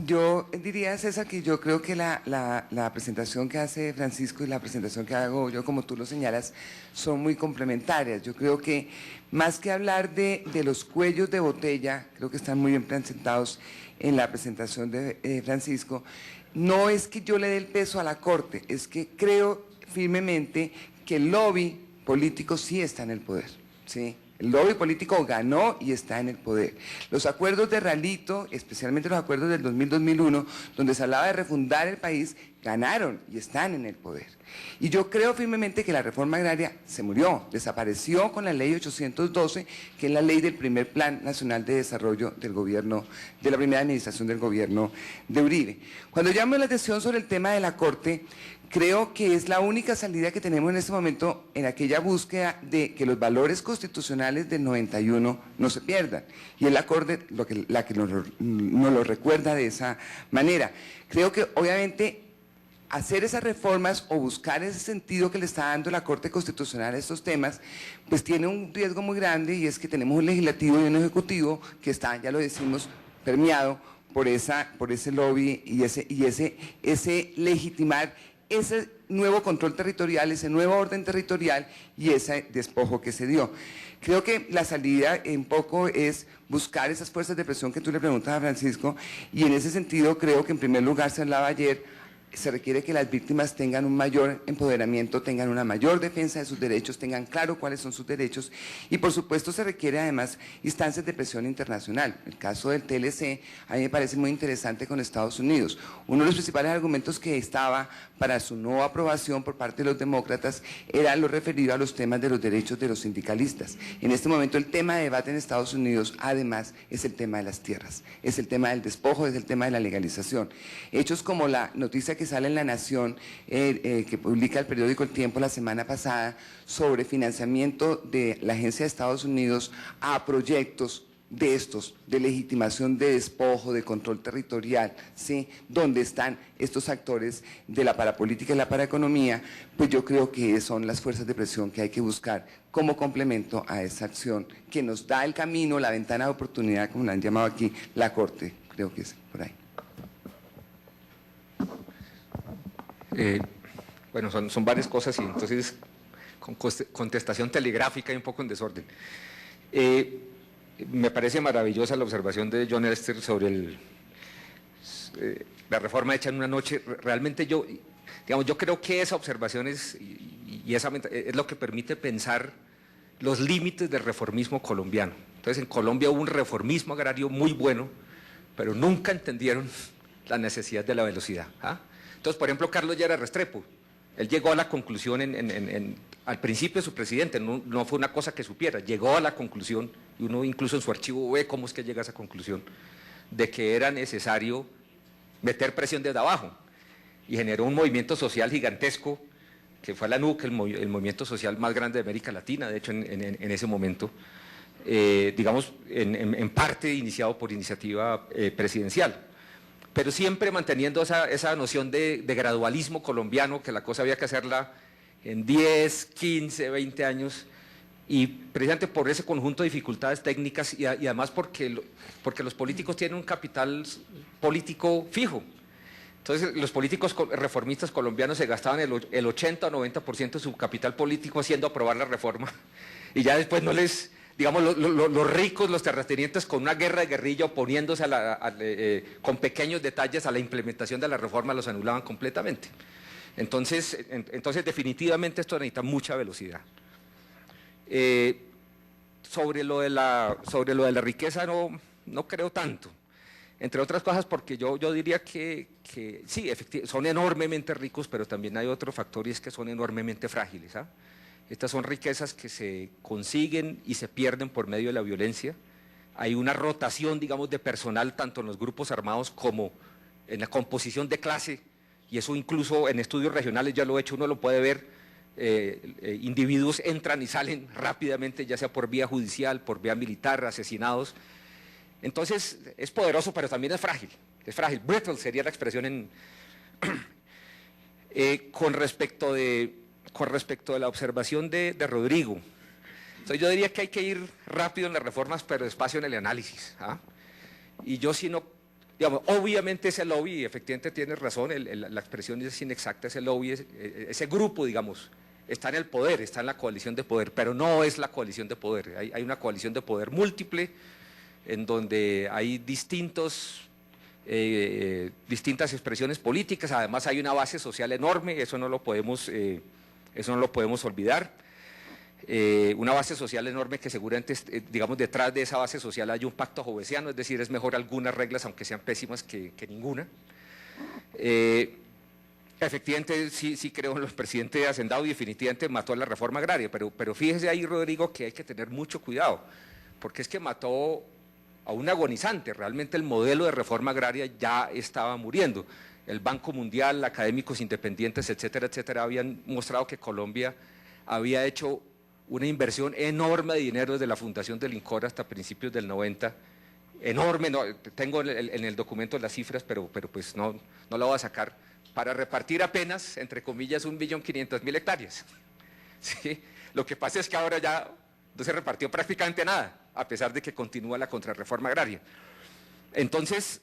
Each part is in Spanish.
Yo diría, César, que yo creo que la presentación que hace Francisco y la presentación que hago yo, como tú lo señalas, son muy complementarias. Yo creo que más que hablar de los cuellos de botella, creo que están muy bien presentados en la presentación de Francisco, no es que yo le dé el peso a la Corte, es que creo firmemente que el lobby político sí está en el poder, ¿sí? El lobby político ganó y está en el poder. Los acuerdos de Ralito, especialmente los acuerdos del 2000-2001, donde se hablaba de refundar el país, ganaron y están en el poder. Y yo creo firmemente que la reforma agraria se murió, desapareció con la ley 812, que es la ley del primer Plan Nacional de Desarrollo del gobierno, de la primera administración del gobierno de Uribe. Cuando llamo la atención sobre el tema de la Corte, creo que es la única salida que tenemos en este momento en aquella búsqueda de que los valores constitucionales del 91 no se pierdan. Y es la Corte la que nos lo recuerda de esa manera. Creo que obviamente hacer esas reformas o buscar ese sentido que le está dando la Corte Constitucional a estos temas, pues tiene un riesgo muy grande, y es que tenemos un legislativo y un ejecutivo que está, ya lo decimos, permeado por ese lobby y ese legitimar ese nuevo control territorial, ese nuevo orden territorial y ese despojo que se dio. Creo que la salida un poco es buscar esas fuerzas de presión que tú le preguntas a Francisco, y en ese sentido creo que en primer lugar, se hablaba ayer, se requiere que las víctimas tengan un mayor empoderamiento, tengan una mayor defensa de sus derechos, tengan claro cuáles son sus derechos, y por supuesto se requiere además instancias de presión internacional. El caso del TLC a mí me parece muy interesante con Estados Unidos. Uno de los principales argumentos que estaba para su no aprobación por parte de los demócratas era lo referido a los temas de los derechos de los sindicalistas. En este momento el tema de debate en Estados Unidos además es el tema de las tierras, es el tema del despojo, es el tema de la legalización. Hechos como la noticia que sale en La Nación, que publica el periódico El Tiempo la semana pasada, sobre financiamiento de la Agencia de Estados Unidos a proyectos de estos, de legitimación de despojo, de control territorial, ¿sí? Donde están estos actores de la parapolítica y la paraeconomía, pues yo creo que son las fuerzas de presión que hay que buscar como complemento a esa acción que nos da el camino, la ventana de oportunidad, como la han llamado aquí, la Corte. Creo que es por ahí. Bueno, son varias cosas, y entonces con contestación telegráfica y un poco en desorden. Me parece maravillosa la observación de John Elster sobre la reforma hecha en una noche. Realmente yo creo que esa observación es lo que permite pensar los límites del reformismo colombiano. Entonces, en Colombia hubo un reformismo agrario muy bueno, pero nunca entendieron la necesidad de la velocidad, ¿ah? Entonces, por ejemplo, Carlos Lleras Restrepo, él llegó a la conclusión al principio de su presidente, no fue una cosa que supiera, llegó a la conclusión, y uno incluso en su archivo ve cómo es que llega a esa conclusión, de que era necesario meter presión desde abajo, y generó un movimiento social gigantesco, que fue la NUC, el movimiento social más grande de América Latina, de hecho en ese momento, digamos, en parte iniciado por iniciativa presidencial. Pero siempre manteniendo esa noción de gradualismo colombiano, que la cosa había que hacerla en 10, 15, 20 años, y precisamente por ese conjunto de dificultades técnicas y además porque los políticos tienen un capital político fijo. Entonces los políticos reformistas colombianos se gastaban el 80 o 90% de su capital político haciendo aprobar la reforma, y ya después no les... Digamos, los ricos, los terratenientes, con una guerra de guerrilla oponiéndose con pequeños detalles a la implementación de la reforma, los anulaban completamente. Entonces definitivamente esto necesita mucha velocidad. Sobre lo de la riqueza no creo tanto, entre otras cosas porque yo diría que sí, efectivamente, son enormemente ricos, pero también hay otro factor, y es que son enormemente frágiles, ¿ah? Estas son riquezas que se consiguen y se pierden por medio de la violencia. Hay una rotación, digamos, de personal, tanto en los grupos armados como en la composición de clase, y eso incluso en estudios regionales ya lo he hecho, uno lo puede ver, individuos entran y salen rápidamente, ya sea por vía judicial, por vía militar, asesinados. Entonces, es poderoso, pero también es frágil, brittle sería la expresión con respecto de la observación de Rodrigo. Entonces yo diría que hay que ir rápido en las reformas, pero despacio en el análisis, ¿ah? Y yo sí no digamos, obviamente ese lobby, y efectivamente tienes razón, la expresión es inexacta, ese lobby, ese grupo, digamos, está en el poder, está en la coalición de poder, pero no es la coalición de poder, hay una coalición de poder múltiple, en donde hay distintas expresiones políticas, además hay una base social enorme, eso no lo podemos olvidar. Una base social enorme que seguramente, digamos, detrás de esa base social hay un pacto jovesiano, es decir, es mejor algunas reglas, aunque sean pésimas, que ninguna. Efectivamente, sí creo en los presidentes de Hacendado y definitivamente mató a la reforma agraria, pero fíjese ahí, Rodrigo, que hay que tener mucho cuidado, porque es que mató a un agonizante, realmente el modelo de reforma agraria ya estaba muriendo. El Banco Mundial, académicos independientes, etcétera, etcétera, habían mostrado que Colombia había hecho una inversión enorme de dinero desde la fundación del INCOR hasta principios del 90, enorme, no, tengo en el documento las cifras, pero pues no la voy a sacar, para repartir apenas, entre comillas, 1.500.000 hectáreas. ¿Sí? Lo que pasa es que ahora ya no se repartió prácticamente nada, a pesar de que continúa la contrarreforma agraria. Entonces,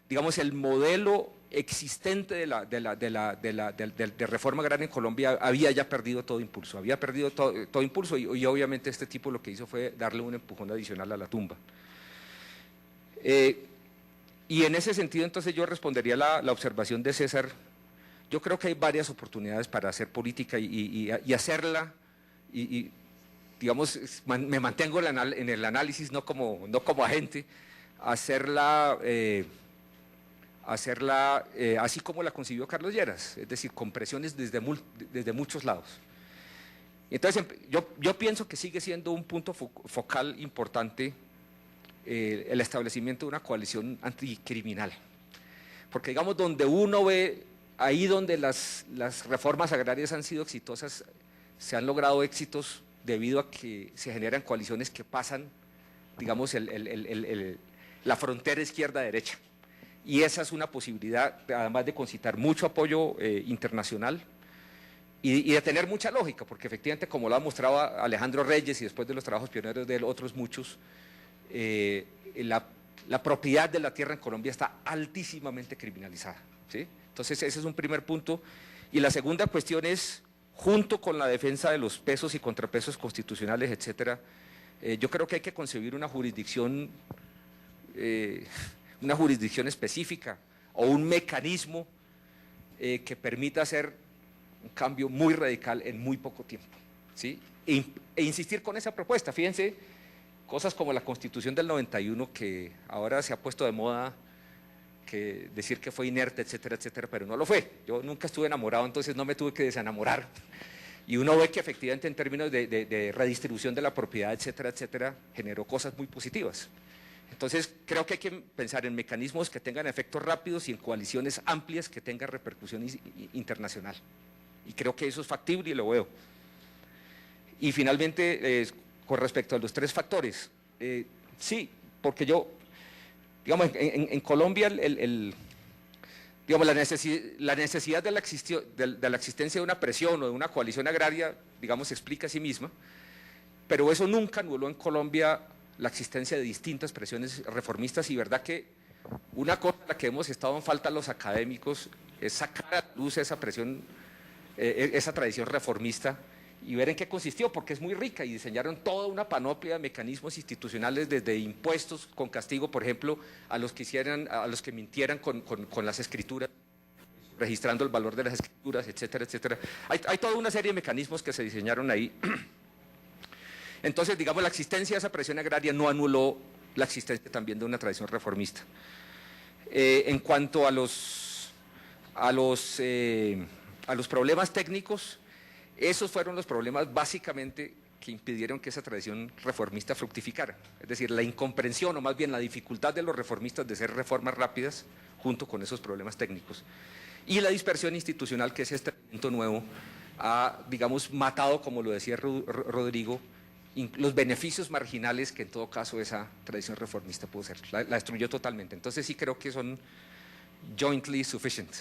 digamos, el modelo existente de reforma agraria en Colombia había ya perdido todo impulso, y obviamente este tipo lo que hizo fue darle un empujón adicional a la tumba. Y en ese sentido, entonces, yo respondería la observación de César. Yo creo que hay varias oportunidades para hacer política y hacerla, digamos, me mantengo en el análisis, no como agente, hacerla así como la concibió Carlos Lleras, es decir, con presiones desde muchos lados. Entonces, yo pienso que sigue siendo un punto focal importante el establecimiento de una coalición anticriminal, porque digamos, donde uno ve, ahí donde las reformas agrarias han sido exitosas, se han logrado éxitos debido a que se generan coaliciones que pasan, digamos, la frontera izquierda-derecha. Y esa es una posibilidad, además de concitar mucho apoyo internacional y de tener mucha lógica, porque efectivamente, como lo ha mostrado Alejandro Reyes y después de los trabajos pioneros de él, otros muchos, la propiedad de la tierra en Colombia está altísimamente criminalizada, ¿sí? Entonces, ese es un primer punto. Y la segunda cuestión es, junto con la defensa de los pesos y contrapesos constitucionales, etcétera, yo creo que hay que concebir una jurisdicción específica o un mecanismo que permita hacer un cambio muy radical en muy poco tiempo, ¿sí? E insistir con esa propuesta. Fíjense, cosas como la Constitución del 91, que ahora se ha puesto de moda, que decir que fue inerte, etcétera, etcétera, pero no lo fue. Yo nunca estuve enamorado, entonces no me tuve que desenamorar. Y uno ve que efectivamente en términos de redistribución de la propiedad, etcétera, etcétera, generó cosas muy positivas. Entonces, creo que hay que pensar en mecanismos que tengan efectos rápidos y en coaliciones amplias que tengan repercusión internacional. Y creo que eso es factible y lo veo. Y finalmente, con respecto a los tres factores, sí, porque digamos, en Colombia, digamos, la necesidad de la existencia de una presión o de una coalición agraria, digamos, se explica a sí misma, pero eso nunca anuló en Colombia la existencia de distintas presiones reformistas, y verdad que una cosa en la que hemos estado en falta los académicos es sacar a la luz esa presión, esa tradición reformista, y ver en qué consistió, porque es muy rica, y diseñaron toda una panoplia de mecanismos institucionales, desde impuestos con castigo, por ejemplo, a los que mintieran con las escrituras, registrando el valor de las escrituras, etcétera, etcétera. Hay toda una serie de mecanismos que se diseñaron ahí. Entonces, digamos, la existencia de esa presión agraria no anuló la existencia también de una tradición reformista. En cuanto a los problemas técnicos, esos fueron los problemas básicamente que impidieron que esa tradición reformista fructificara. Es decir, la incomprensión, o más bien la dificultad de los reformistas de hacer reformas rápidas, junto con esos problemas técnicos. Y la dispersión institucional, que es este elemento nuevo, ha, digamos, matado, como lo decía Rodrigo, los beneficios marginales que en todo caso esa tradición reformista pudo ser. La destruyó totalmente. Entonces sí creo que son jointly sufficient.